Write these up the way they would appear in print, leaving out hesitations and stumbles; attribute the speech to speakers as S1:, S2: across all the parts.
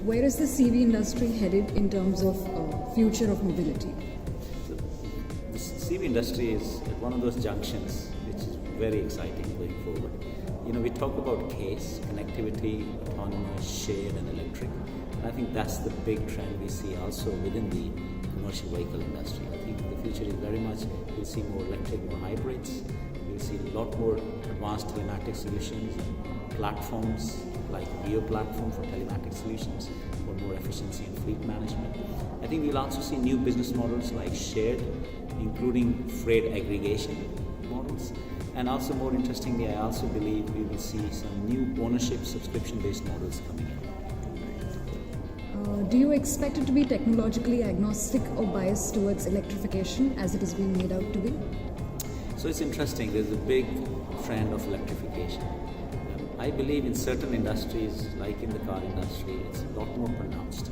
S1: Where is the CV industry headed in terms of future of mobility?
S2: So the CV industry is one of those junctions which is very exciting going forward. We talk about CASE, connectivity, autonomous, shared and electric. And I think that's the big trend we see also within the commercial vehicle industry. I think the future is very much, we'll see more electric, more hybrids. We'll see a lot more advanced telematic solutions and platforms like Geo platform for telematic solutions for more efficiency in fleet management. I think we'll also see new business models like shared, including freight aggregation models. And also more interestingly, I also believe we will see some new ownership subscription-based models coming in.
S1: Do you expect it to be technologically agnostic or biased towards electrification as it is being made out to be?
S2: So it's interesting, there's a big trend of electrification. I believe in certain industries, like in the car industry, it's a lot more pronounced.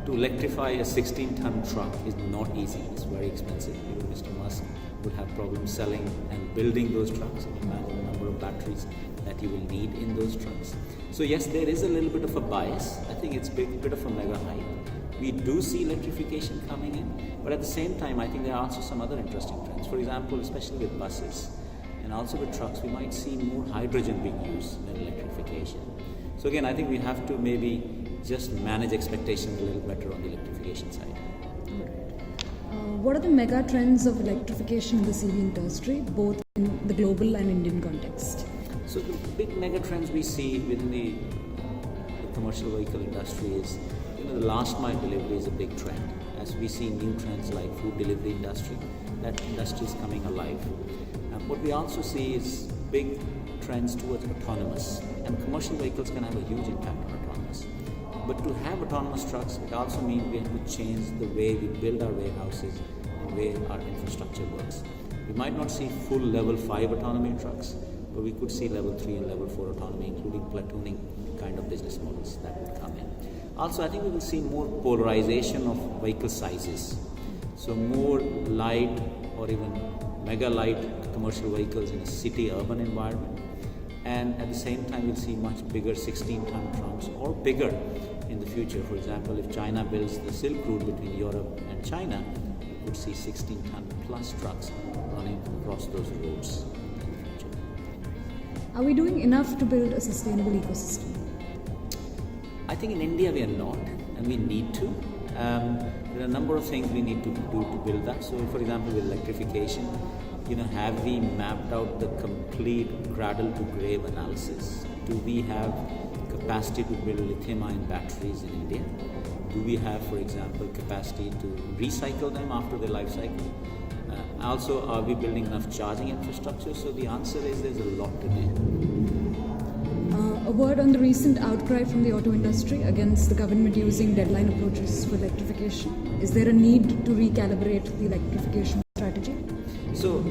S2: To electrify a 16-ton truck is not easy, it's very expensive. Even Mr. Musk would have problems selling and building those trucks. Imagine the number of batteries that you will need in those trucks. So yes, there is a little bit of a bias. I think it's a bit of a mega hype. We do see electrification coming in, but at the same time, I think there are also some other interesting trends. For example, especially with buses and also with trucks, we might see more hydrogen being used than electrification. So again, I think we have to maybe just manage expectations a little better on the electrification side.
S1: What are the mega trends of electrification in the CV industry, both in the global and Indian context?
S2: So the big mega trends we see within the commercial vehicle industry is, the last mile delivery is a big trend. As we see new trends like food delivery industry, that industry is coming alive. And what we also see is big trends towards autonomous, and commercial vehicles can have a huge impact on autonomous. But to have autonomous trucks, it also means we have to change the way we build our warehouses and the way our infrastructure works. We might not see full level 5 autonomy trucks, but we could see level 3 and level 4 autonomy, including platooning kind of business models that would come in. Also, I think we will see more polarization of vehicle sizes. So more light or even mega light commercial vehicles in a city urban environment. And at the same time, we'll see much bigger 16-ton trunks or bigger in the future. For example, if China builds the Silk Route between Europe and China, we could see 16-ton plus trucks running across those roads in the future.
S1: Are we doing enough to build a sustainable ecosystem?
S2: I think in India we are not, and we need to. There are a number of things we need to do to build that. So, for example, with electrification, have we mapped out the complete cradle to grave analysis? Do we have capacity to build lithium-ion batteries in India? Do we have, for example, capacity to recycle them after their life cycle? Also, are we building enough charging infrastructure? So the answer is there's a lot to do.
S1: A word on the recent outcry from the auto industry against the government using deadline approaches for electrification. Is there a need to recalibrate the electrification strategy?
S2: So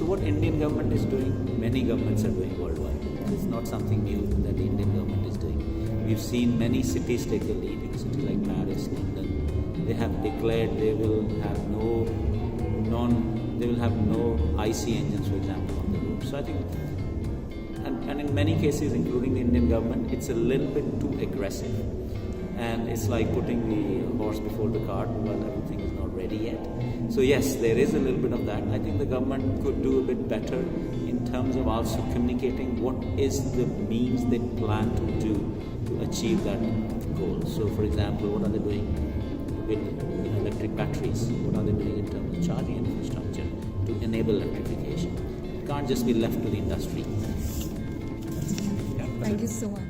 S2: what Indian government is doing, many governments are doing worldwide. It's not something new that the Indian government is doing. We've seen many cities take the lead. In a city like Paris, London, they have declared they will have no IC engines, for example, on the road. So I think, and in many cases, including the Indian government, it's a little bit too aggressive. And it's like putting the horse before the cart while everything is not ready yet. So yes, there is a little bit of that. I think the government could do a bit better in terms of also communicating what is the means they plan to do to achieve that goal. So for example, what are they doing with electric batteries? What are they doing in terms of charging infrastructure to enable electrification? It can't just be left to the industry.
S1: Thank you so much.